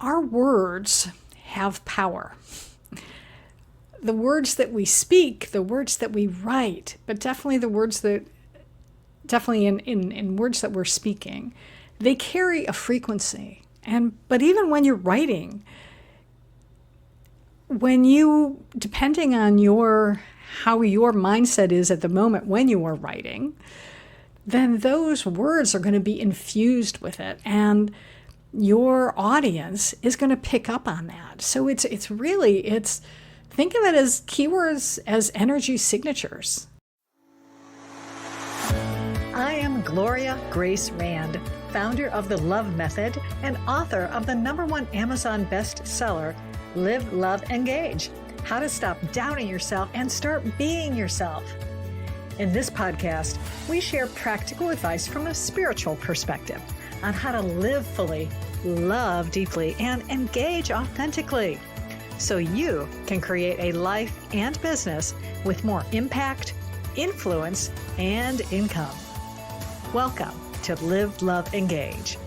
our words have power. The words that we speak, the words that we write, but definitely in words that we're speaking, they carry a frequency. But even when you're writing, depending on how your mindset is at the moment when you are writing, then those words are going to be infused with it, and your audience is going to pick up on that. So it's think of it as keywords as energy signatures. I am Gloria Grace Rand, founder of the L.O.V.E Method and author of the #1 Amazon bestseller, Live, Love, Engage: How to Stop Doubting Yourself and Start Being Yourself. In this podcast, we share practical advice from a spiritual perspective on how to live fully, love deeply, and engage authentically, so you can create a life and business with more impact, influence, and income. Welcome to Live, Love, Engage.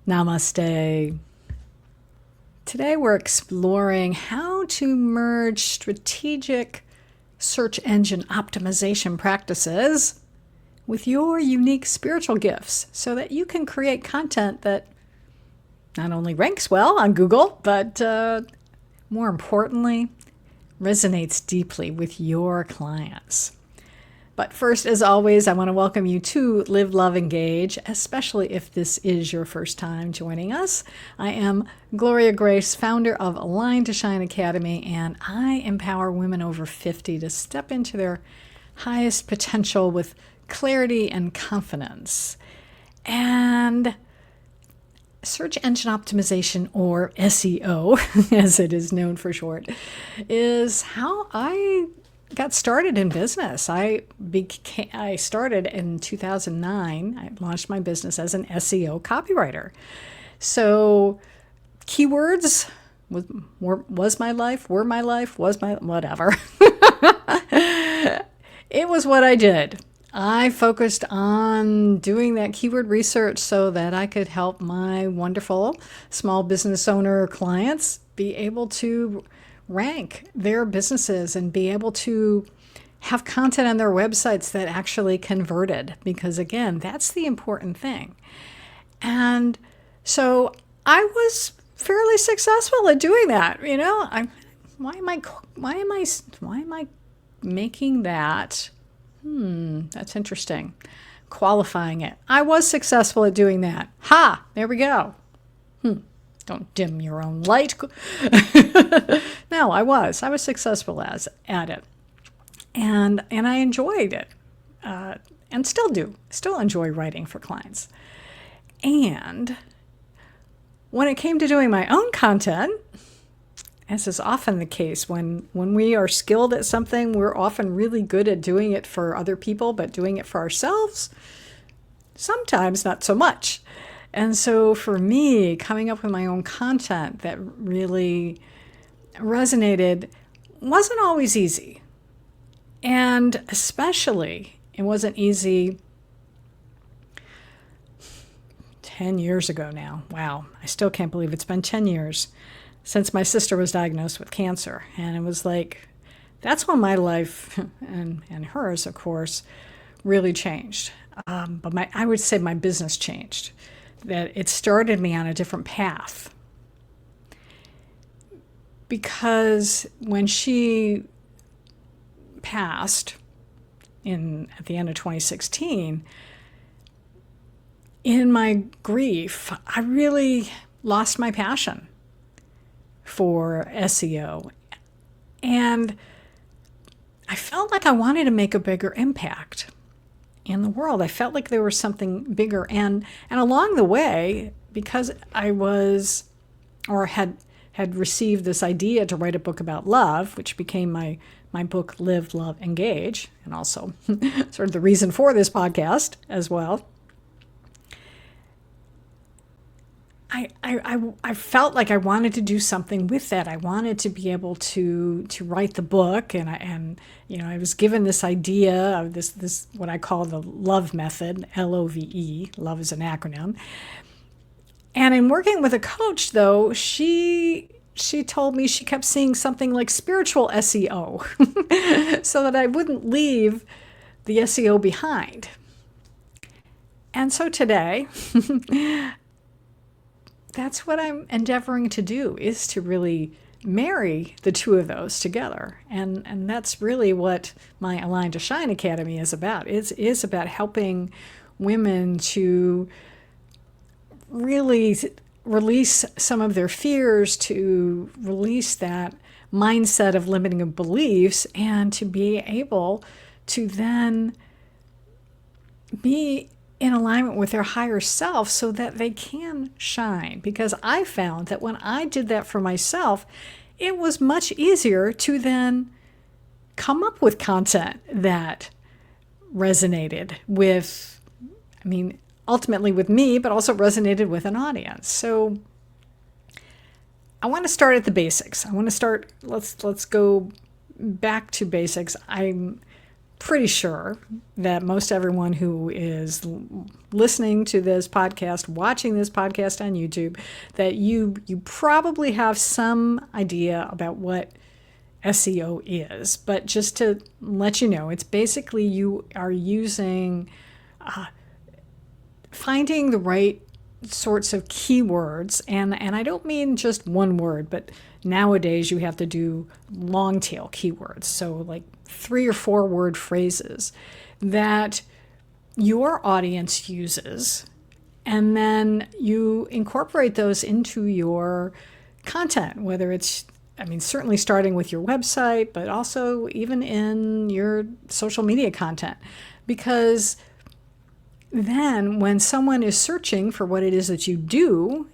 Namaste. Today we're exploring how to merge strategic search engine optimization practices with your unique spiritual gifts so that you can create content that not only ranks well on Google, but more importantly, resonates deeply with your clients. But first, as always, I want to welcome you to Live, Love, Engage, especially if this is your first time joining us. I am Gloria Grace, founder of Align to Shine Academy, and I empower women over 50 to step into their highest potential with clarity and confidence. And search engine optimization, or SEO, as it is known for short, is how I got started in business. I started in 2009. I launched my business as an SEO copywriter. So keywords was my life, were my life, was my whatever. It was what I did. I focused on doing that keyword research so that I could help my wonderful small business owner clients be able to rank their businesses and be able to have content on their websites that actually converted. Because again, that's the important thing. And so I was fairly successful at doing that. You know, why am I making that? That's interesting. Qualifying it. I was successful at doing that. Ha! There we go. Don't dim your own light. No, I was successful at it. And I enjoyed it. And still do. Still enjoy writing for clients. And when it came to doing my own content, as is often the case, when we are skilled at something, we're often really good at doing it for other people, but doing it for ourselves, sometimes not so much. And so for me, coming up with my own content that really resonated wasn't always easy. And especially, it wasn't easy 10 years ago now. Wow, I still can't believe it's been 10 years since my sister was diagnosed with cancer. And it was like, that's when my life, and hers, of course, really changed. But I would say my business changed. That it started me on a different path. Because when she passed at the end of 2016, in my grief, I really lost my passion for SEO. And I felt like I wanted to make a bigger impact in the world. I felt like there was something bigger. And along the way, because I was, or had received this idea to write a book about love, which became my book, Live, Love, Engage, and also sort of the reason for this podcast as well, I felt like I wanted to do something with that. I wanted to be able to write the book, and I was given this idea of this what I call the LOVE method, L-O-V-E. Love is an acronym. And in working with a coach, though, she told me she kept seeing something like spiritual SEO, so that I wouldn't leave the SEO behind. And so today, that's what I'm endeavoring to do, is to really marry the two of those together. And that's really what my Align to Shine Academy is about. It is about helping women to really release some of their fears, to release that mindset of limiting beliefs, and to be able to then be in alignment with their higher self so that they can shine. Because I found that when I did that for myself, it was much easier to then come up with content that resonated with, ultimately with me, but also resonated with an audience. So I want to start at the basics. Let's go back to basics. I'm pretty sure that most everyone who is listening to this podcast, watching this podcast on YouTube, that you probably have some idea about what SEO is. But just to let you know, it's basically you are using, finding the right sorts of keywords, and I don't mean just one word, but nowadays you have to do long tail keywords, so like 3 or 4 word phrases that your audience uses, and then you incorporate those into your content, whether it's, certainly starting with your website, but also even in your social media content. Because then when someone is searching for what it is that you do,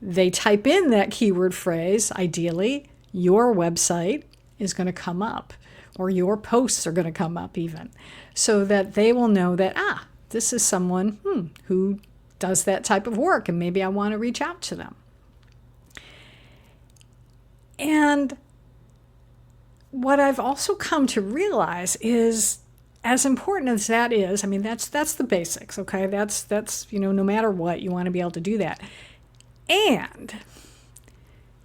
they type in that keyword phrase. Ideally, your website is going to come up, or your posts are going to come up even, so that they will know that, this is someone who does that type of work, and maybe I want to reach out to them. And what I've also come to realize is, as important as that is, that's the basics, okay? That's no matter what, you want to be able to do that. And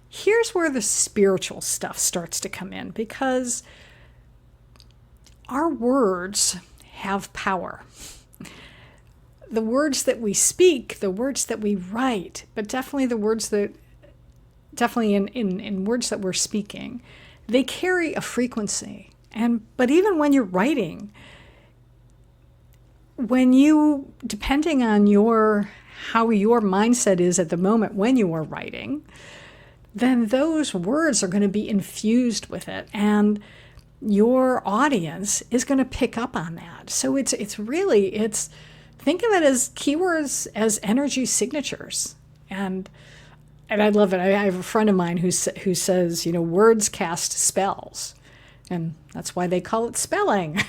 here's where the spiritual stuff starts to come in, because our words have power. The words that we speak, the words that we write, but definitely in words that we're speaking, they carry a frequency. But even when you're writing, depending on how your mindset is at the moment when you are writing, then those words are going to be infused with it, and your audience is going to pick up on that. So it's think of it as keywords as energy signatures, and I love it. I have a friend of mine who says, words cast spells, and that's why they call it spelling,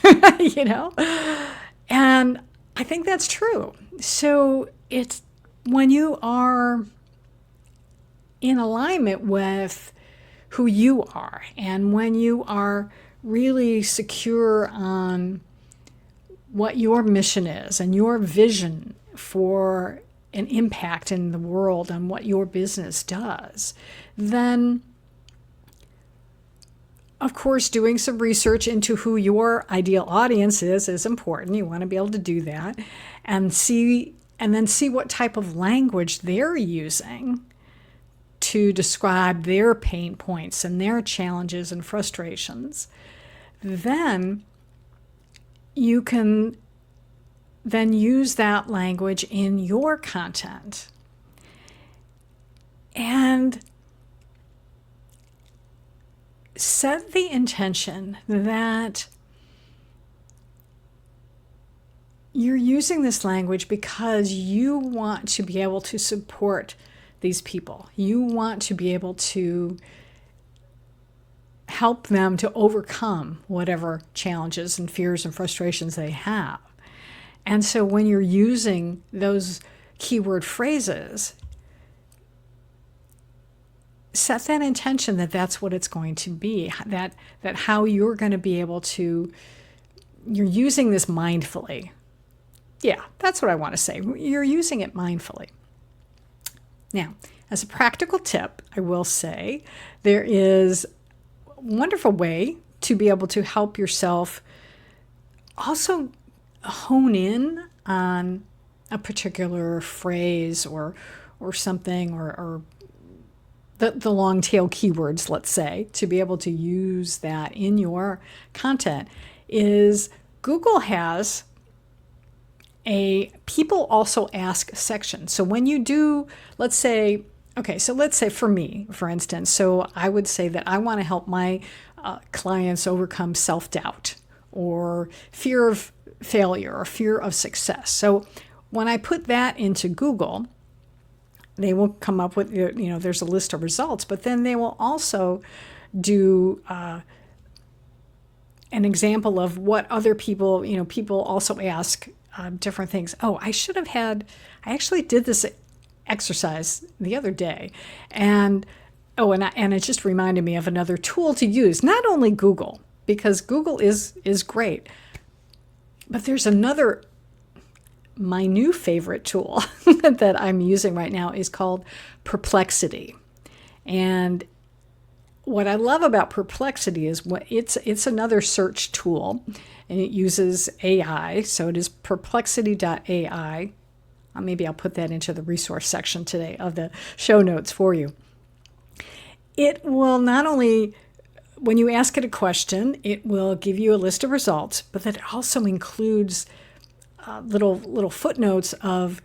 And I think that's true. So it's when you are in alignment with who you are, and when you are really secure on what your mission is and your vision for an impact in the world and what your business does, then of course doing some research into who your ideal audience is important. You want to be able to do that and then see what type of language they're using to describe their pain points and their challenges and frustrations. Then you can then use that language in your content. And set the intention that you're using this language because you want to be able to support these people. You want to be able to help them to overcome whatever challenges and fears and frustrations they have. And so when you're using those keyword phrases, set that intention that that's what it's going to be, that how you're going to be able to, you're using this mindfully. Yeah, that's what I want to say. You're using it mindfully. Now, as a practical tip, I will say there is a wonderful way to be able to help yourself also hone in on a particular phrase or something, or the long tail keywords, let's say, to be able to use that in your content, is Google has a people also ask section. So when you do, let's say for me, for instance, so I would say that I want to help my clients overcome self-doubt or fear of failure or fear of success. So when I put that into Google, they will come up with, there's a list of results, but then they will also do an example of what other people, people also ask different things. I actually did this exercise the other day, and it just reminded me of another tool to use, not only Google, because Google is great, but there's another. My new favorite tool that I'm using right now is called Perplexity. And what I love about Perplexity is it's another search tool, and it uses AI. So it is perplexity.ai. Maybe I'll put that into the resource section today of the show notes for you. It will not only, when you ask it a question, it will give you a list of results, but that also includes little footnotes of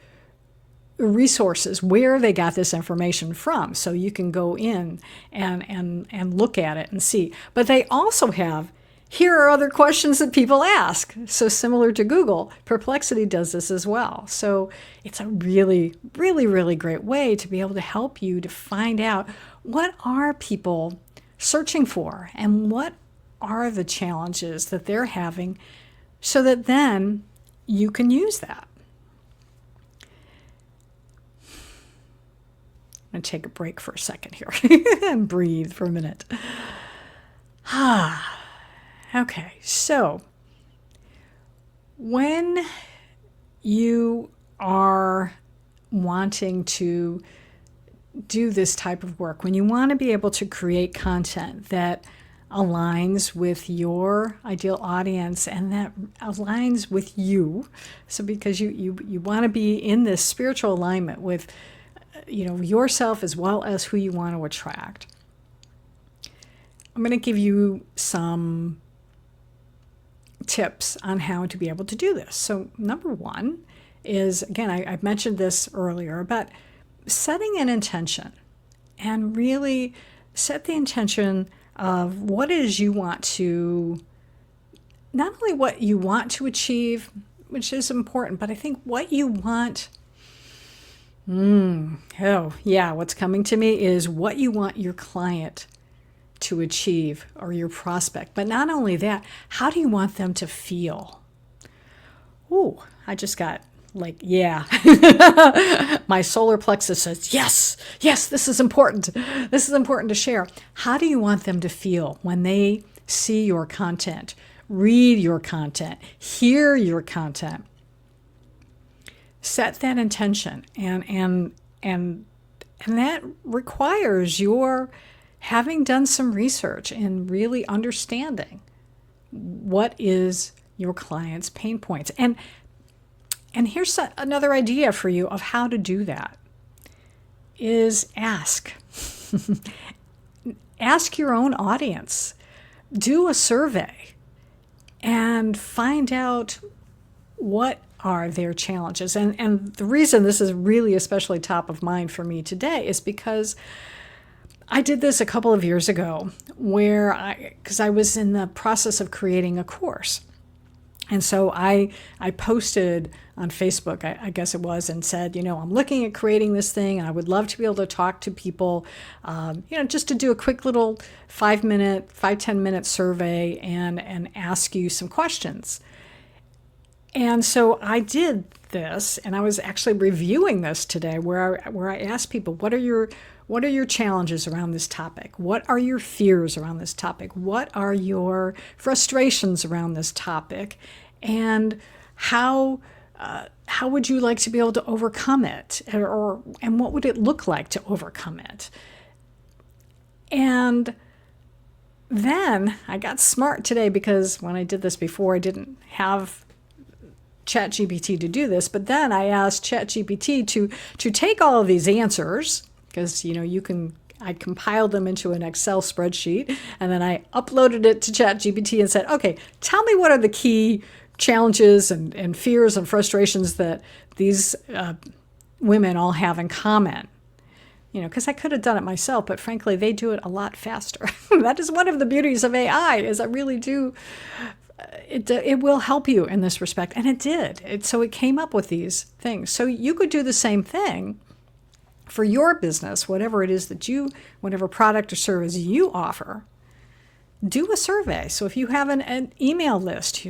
resources where they got this information from, so you can go in and look at it and see. But they also have, here are other questions that people ask. So similar to Google, Perplexity does this as well. So it's a really, really, really great way to be able to help you to find out what are people searching for and what are the challenges that they're having, so that then you can use that. I'm going to take a break for a second here and breathe for a minute. Okay, so when you are wanting to do this type of work, when you want to be able to create content that aligns with your ideal audience and that aligns with you, so because you want to be in this spiritual alignment with yourself as well as who you want to attract, I'm going to give you some tips on how to be able to do this. So number one is, again, I mentioned this earlier, about setting an intention, and really set the intention of what it is you want to, not only what you want to achieve, which is important, but I think what you want, what's coming to me is what you want your client to achieve, or your prospect. But not only that, how do you want them to feel? I just got my solar plexus says, yes, this is important. This is important to share. How do you want them to feel when they see your content, read your content, hear your content? Set that intention, and that requires your having done some research and really understanding what is your client's pain points. And here's another idea for you of how to do that, is ask. Ask your own audience. Do a survey and find out what are their challenges. And the reason this is really especially top of mind for me today is because I did this a couple of years ago, because I was in the process of creating a course. And so I posted on Facebook, I guess it was, and said, I'm looking at creating this thing, and I would love to be able to talk to people, just to do a quick little 5-10 minute survey and ask you some questions. And so I did this, and I was actually reviewing this today, where I asked people, what are What are your challenges around this topic? What are your fears around this topic? What are your frustrations around this topic? And how would you like to be able to overcome it? And what would it look like to overcome it? And then I got smart today, because when I did this before, I didn't have ChatGPT to do this. But then I asked ChatGPT to take all of these answers, because I compiled them into an Excel spreadsheet, and then I uploaded it to ChatGPT and said, okay, tell me what are the key challenges and fears and frustrations that these women all have in common. Because I could have done it myself, but frankly, they do it a lot faster. That is one of the beauties of AI, is I really do, it will help you in this respect. And it did. So it came up with these things. So you could do the same thing for your business, whatever it is whatever product or service you offer. Do a survey. So if you have an email list,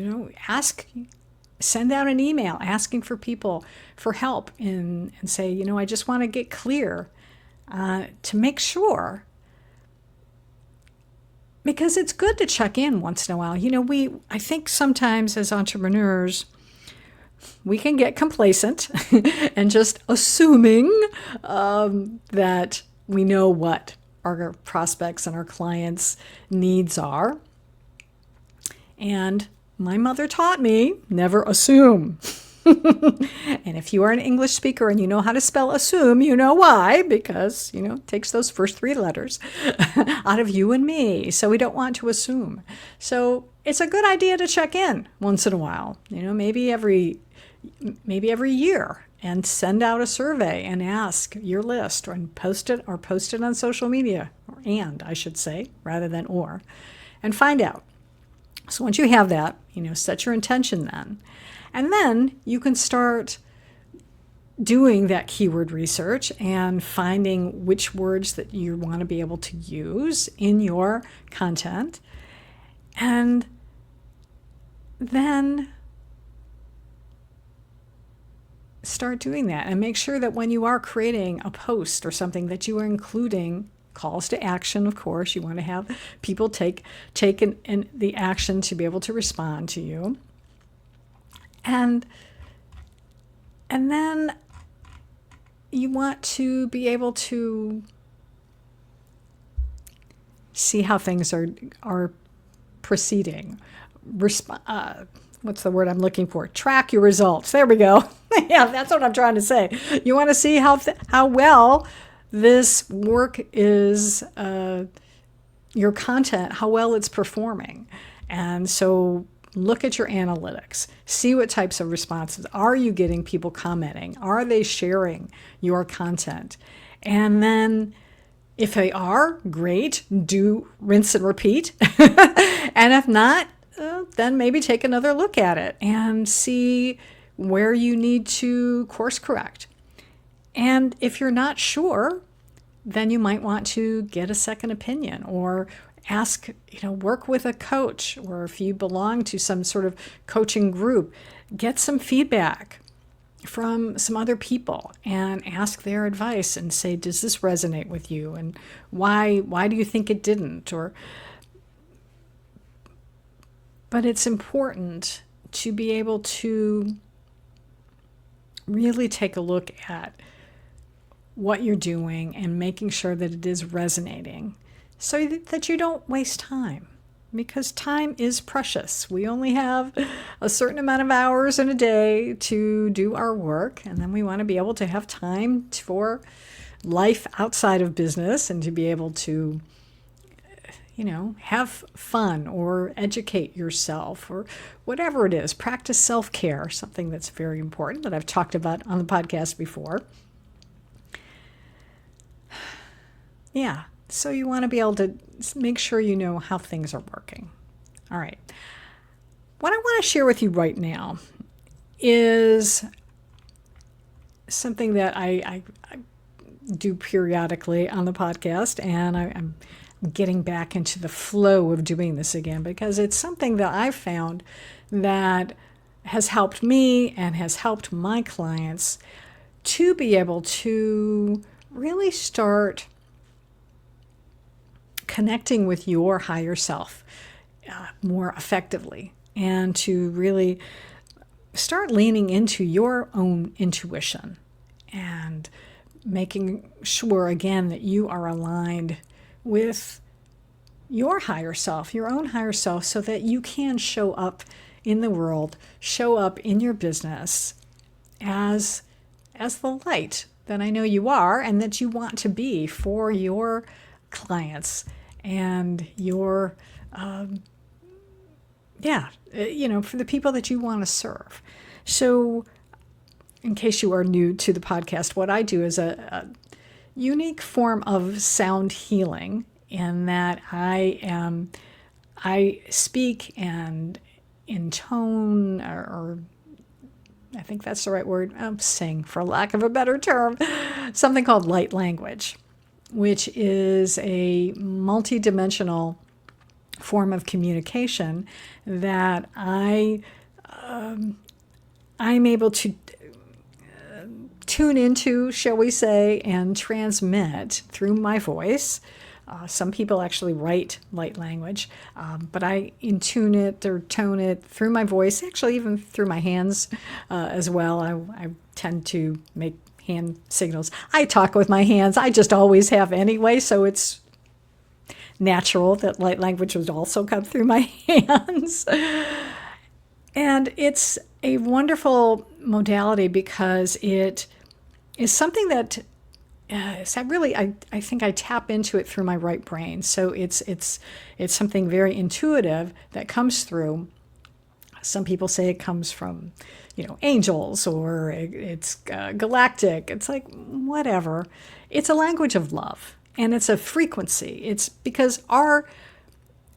send out an email asking for people for help and say, I just want to get clear to make sure, because it's good to check in once in a while. I think sometimes as entrepreneurs, we can get complacent and just assuming that we know what our prospects and our clients' needs are. And my mother taught me, never assume. And if you are an English speaker and you know how to spell assume, you know why, because, it takes those first 3 letters out of you and me. So we don't want to assume. So it's a good idea to check in once in a while, maybe every year, and send out a survey and ask your list, and post it on social media, I should say, rather than and find out. So once you have that, set your intention then. And then you can start doing that keyword research and finding which words that you want to be able to use in your content. And then start doing that, and make sure that when you are creating a post or something, that you are including calls to action. Of course, you want to have people take the action to be able to respond to you. And then you want to be able to see how things are proceeding. What's the word I'm looking for? Track your results. There we go. Yeah, that's what I'm trying to say. You want to see how well this work is, your content, how well it's performing. And so look at your analytics. See what types of responses. Are you getting people commenting? Are they sharing your content? And then if they are, great. Do rinse and repeat. And if not, then maybe take another look at it and see where you need to course correct. And if you're not sure, then you might want to get a second opinion, or ask, work with a coach, or if you belong to some sort of coaching group, get some feedback from some other people and ask their advice and say, does this resonate with you? And why do you think it didn't? But it's important to be able to really take a look at what you're doing and making sure that it is resonating, so that you don't waste time, because time is precious. We only have a certain amount of hours in a day to do our work, and then we want to be able to have time for life outside of business, and to be able to have fun or educate yourself, or whatever it is. Practice self-care, something that's very important that I've talked about on the podcast before. Yeah, so you want to be able to make sure you know how things are working. All right. What I want to share with you right now is something that I do periodically on the podcast, and I'm getting back into the flow of doing this again, because it's something that I've found that has helped me and has helped my clients to be able to really start connecting with your higher self more effectively, and to really start leaning into your own intuition and making sure, again, that you are aligned with your higher self, your own higher self, so that you can show up in the world, show up in your business as the light that I know you are and that you want to be for your clients and your, for the people that you want to serve. So in case you are new to the podcast, what I do is a unique form of sound healing, in that I speak and intone, or I think that's the right word, sing, for lack of a better term, something called light language, which is a multidimensional form of communication that I'm able to tune into, shall we say, and transmit through my voice. Some people actually write light language, but I intune it or tone it through my voice, actually even through my hands as well. I tend to make hand signals. I talk with my hands. I just always have anyway, so it's natural that light language would also come through my hands. And it's a wonderful modality because it is something that I think I tap into it through my right brain. So it's something very intuitive that comes through. Some people say it comes from, angels, or it's galactic. It's like, whatever. It's a language of love, and it's a frequency. It's because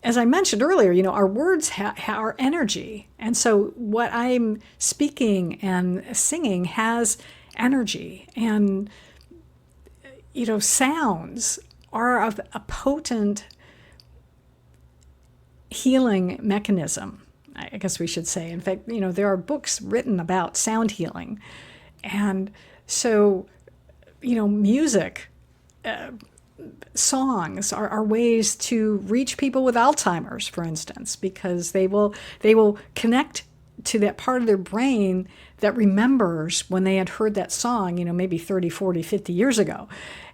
as I mentioned earlier, our words are energy. And so what I'm speaking and singing has energy, and sounds are a potent healing mechanism, I guess we should say. In fact, there are books written about sound healing. And so, music, songs are ways to reach people with Alzheimer's, for instance, because they will connect to that part of their brain that remembers when they had heard that song, maybe 30, 40, 50 years ago,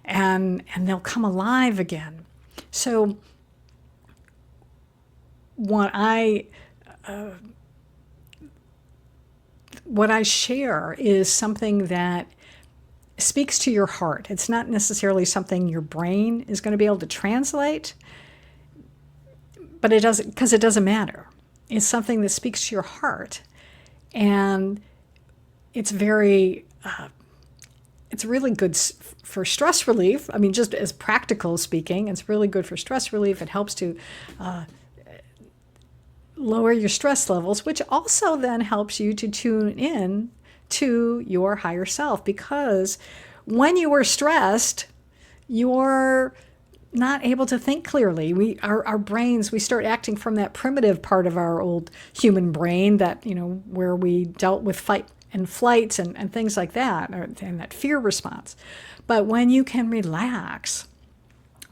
and they'll come alive again. So what I share is something that speaks to your heart. It's not necessarily something your brain is going to be able to translate, but it doesn't matter. It's something that speaks to your heart, and it's very, it's really good for stress relief. I mean, just as practical speaking, it's really good for stress relief. It helps to lower your stress levels, which also then helps you to tune in to your higher self, because when you are stressed, you're not able to think clearly. Our brains, we start acting from that primitive part of our old human brain that, where we dealt with fight and flight and things like that, and that fear response. But when you can relax,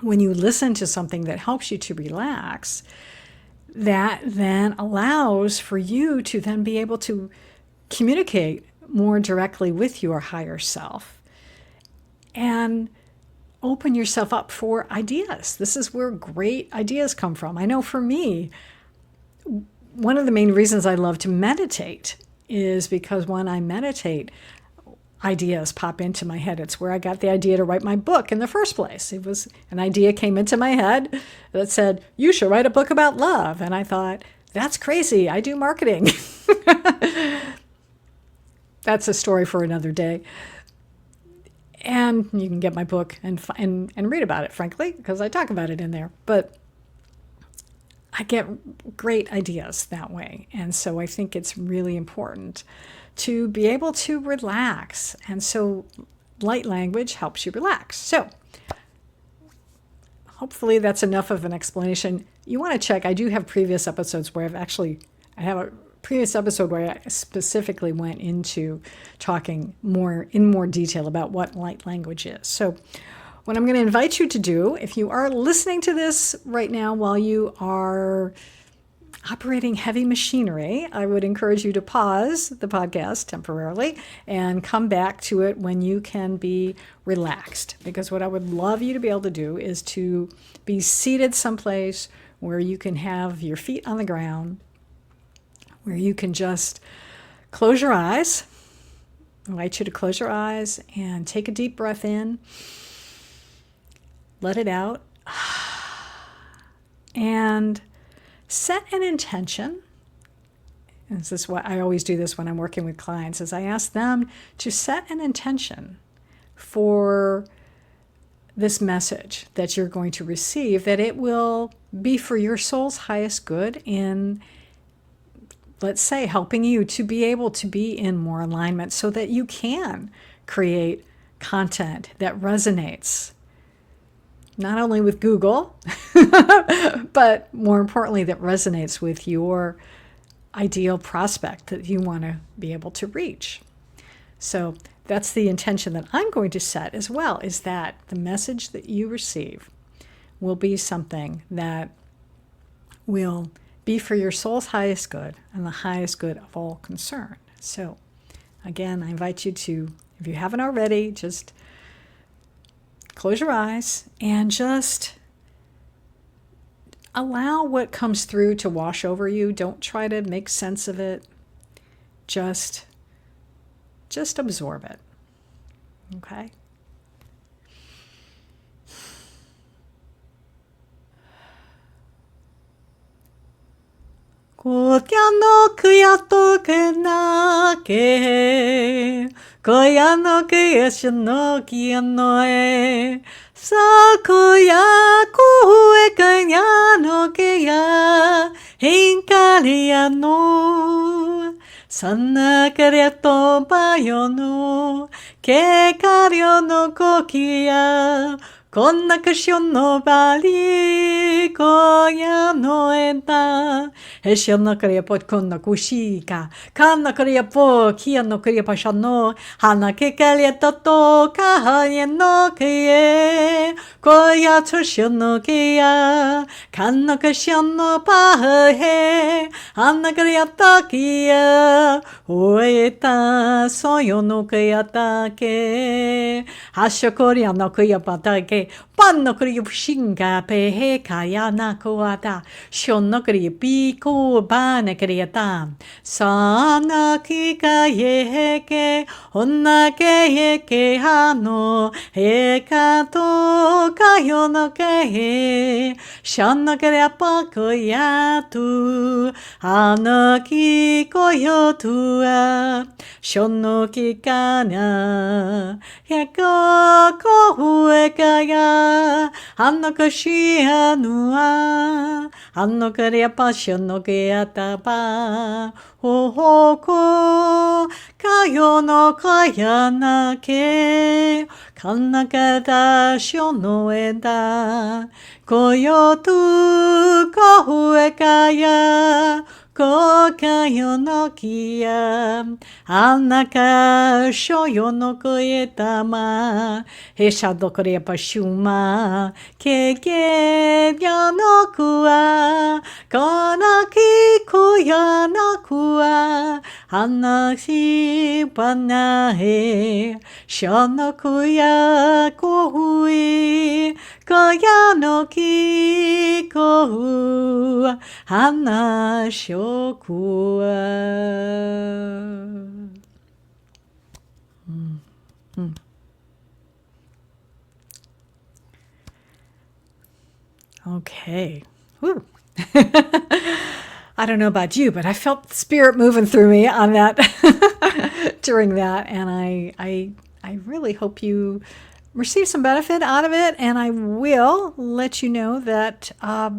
when you listen to something that helps you to relax, that then allows for you to then be able to communicate more directly with your higher self and open yourself up for ideas. This is where great ideas come from. I know for me, one of the main reasons I love to meditate is because when I meditate, ideas pop into my head. It's where I got the idea to write my book in the first place. It was an idea came into my head that said, you should write a book about love. And I thought, that's crazy. I do marketing. That's a story for another day. And you can get my book and read about it, frankly, because I talk about it in there. But I get great ideas that way. And so I think it's really important to be able to relax. And so light language helps you relax. So hopefully that's enough of an explanation. You want to check, I do have previous episodes where I have a previous episode where I specifically went into talking in more detail about what light language is. So what I'm going to invite you to do, if you are listening to this right now while you are operating heavy machinery, I would encourage you to pause the podcast temporarily and come back to it when you can be relaxed. Because what I would love you to be able to do is to be seated someplace where you can have your feet on the ground, where you can just close your eyes. I invite you to close your eyes and take a deep breath in. Let it out. And set an intention. And this is what I always do this when I'm working with clients, is I ask them to set an intention for this message that you're going to receive, that it will be for your soul's highest good in, let's say, helping you to be able to be in more alignment so that you can create content that resonates not only with Google, but more importantly, that resonates with your ideal prospect that you want to be able to reach. So that's the intention that I'm going to set as well, is that the message that you receive will be something that will be for your soul's highest good and the highest good of all concerned. So again, I invite you to, if you haven't already, just close your eyes and just allow what comes through to wash over you. Don't try to make sense of it. Just absorb it. Okay? 𝘤𝘰𝘶𝘭𝘪𝘨 𝘤𝘰𝘨 𝘤𝘰𝘨 𝘤𝘰𝘨 𝘤𝘮𝘢𝑁𝑜 𝘤𝘮𝑁𝑜 𝘤𝘮𝑁𝑜 𝘤𝘮𝑁𝑜 𝑃 𝑃 사나키가예게 온나게예게하노 에카토가요노게 샹나게레아빠거야투 아나기고요투아 션노기가냐 해거고후에가야 안나가시아누아 안나가레아빠 션노게야타바 오호고 가요노가야나게 간나가다 쇼노에다 고요투 고후에가야 고가요노기야 안나가 쇼요노고에다마 헤샤도코레파슈마 게게야노쿠아 거나키쿠야노쿠아 안나시바나헤 쇼노쿠야 고후이 거야노기 고후 하나쇼쿠아. Okay. Woo. I don't know about you, but I felt the spirit moving through me on that during that, and I really hope you receive some benefit out of it. And I will let you know that I,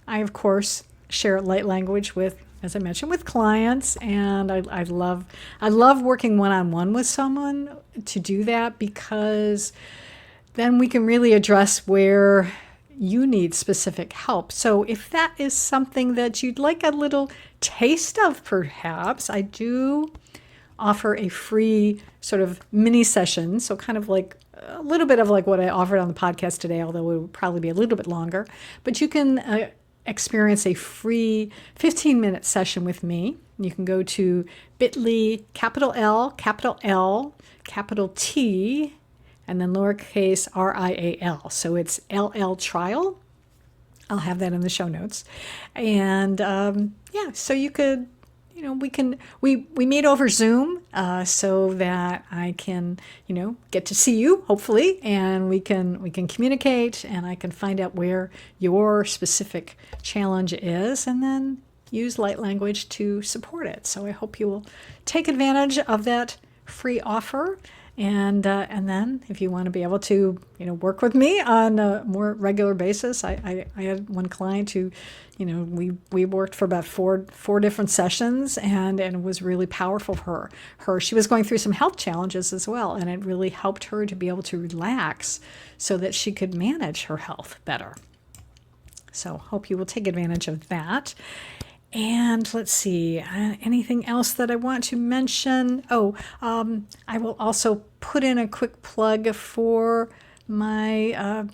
of course, share light language with, as I mentioned, with clients, and I love working one-on-one with someone to do that, because then we can really address where you need specific help. So if that is something that you'd like a little taste of, perhaps, I do offer a free sort of mini session. So kind of like a little bit of like what I offered on the podcast today, although it would probably be a little bit longer. But you can experience a free 15-minute session with me. You can go to bit.ly, capital L, capital T, and then lowercase RIAL. So it's LL Trial. I'll have that in the show notes. And so you could, we meet over Zoom so that I can, get to see you, hopefully, and we can communicate, and I can find out where your specific challenge is, and then use light language to support it. So I hope you will take advantage of that free offer. And then if you want to be able to, work with me on a more regular basis, I had one client who, we worked for about four different sessions, and it was really powerful for her. She was going through some health challenges as well, and it really helped her to be able to relax so that she could manage her health better. So hope you will take advantage of that. And let's see, anything else that I want to mention? I will also put in a quick plug for my,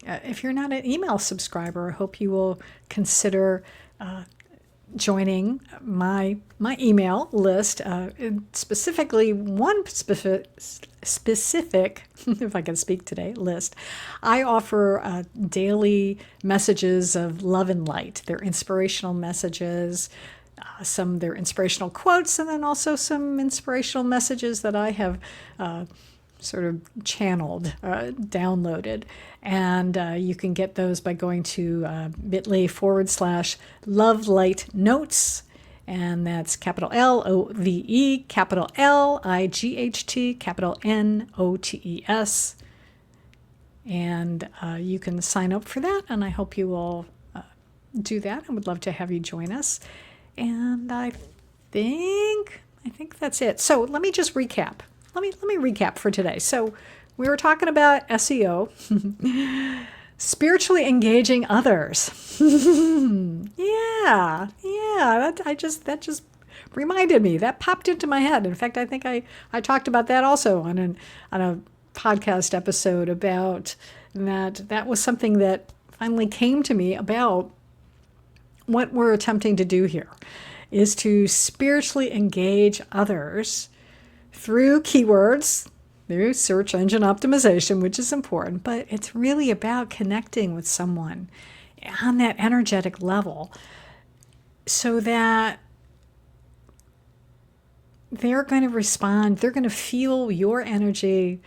if you're not an email subscriber, I hope you will consider joining my email list, specifically one specific, if I can speak today, list. I offer daily messages of love and light. They're inspirational messages, they're inspirational quotes, and then also some inspirational messages that I have sort of channeled, downloaded. And you can get those by going to bit.ly/love-light-notes. And that's capital L-O-V-E, capital L-I-G-H-T, capital N-O-T-E-S. And you can sign up for that, and I hope you will do that. I would love to have you join us. And I think that's it. So let me just recap. Let me recap for today. So we were talking about SEO, spiritually engaging others. Yeah. That just reminded me. That popped into my head. In fact, I think I talked about that also on a podcast episode about that. That was something that finally came to me about what we're attempting to do here, is to spiritually engage others through keywords, through search engine optimization, which is important, but it's really about connecting with someone on that energetic level so that they're going to respond, they're going to feel your energy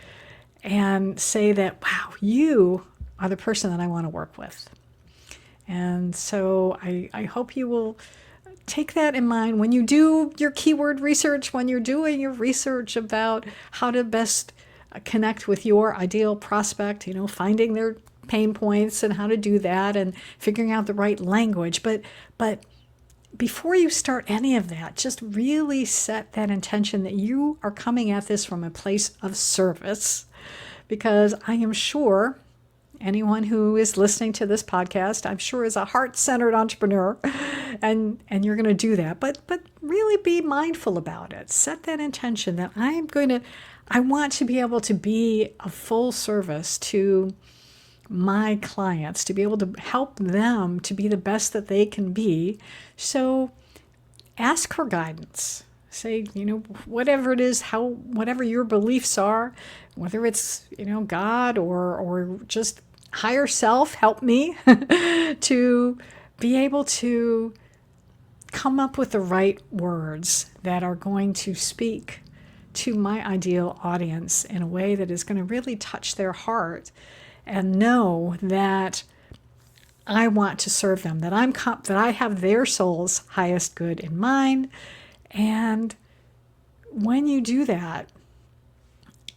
and say that, wow, you are the person that I want to work with. And so I hope you will take that in mind when you do your keyword research, when you're doing your research about how to best connect with your ideal prospect, finding their pain points and how to do that and figuring out the right language. But before you start any of that, just really set that intention that you are coming at this from a place of service, because I am sure anyone who is listening to this podcast, I'm sure, is a heart-centered entrepreneur, and you're going to do that. But really be mindful about it. Set that intention that I want to be able to be a full service to my clients, to be able to help them to be the best that they can be. So ask for guidance. Say, whatever it is, whatever your beliefs are, whether it's, God or just higher self, help me to be able to come up with the right words that are going to speak to my ideal audience in a way that is going to really touch their heart and know that I want to serve them, that I have their soul's highest good in mind. And when you do that,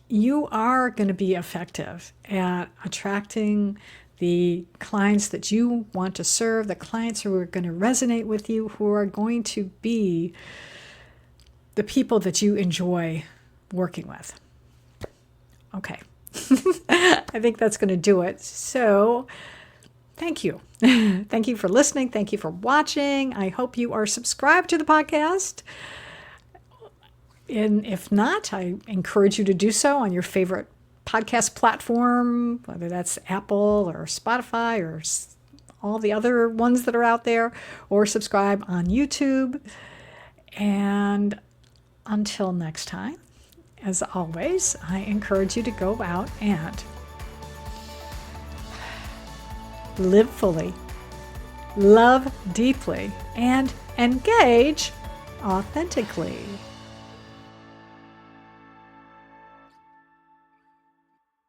you are going to be effective at attracting the clients that you want to serve, the clients who are going to resonate with you, who are going to be the people that you enjoy working with. Okay. I think that's going to do it. So thank you. Thank you for listening. Thank you for watching. I hope you are subscribed to the podcast. And if not, I encourage you to do so on your favorite podcast platform, whether that's Apple or Spotify or all the other ones that are out there, or subscribe on YouTube. And until next time, as always, I encourage you to go out and live fully, love deeply, and engage authentically.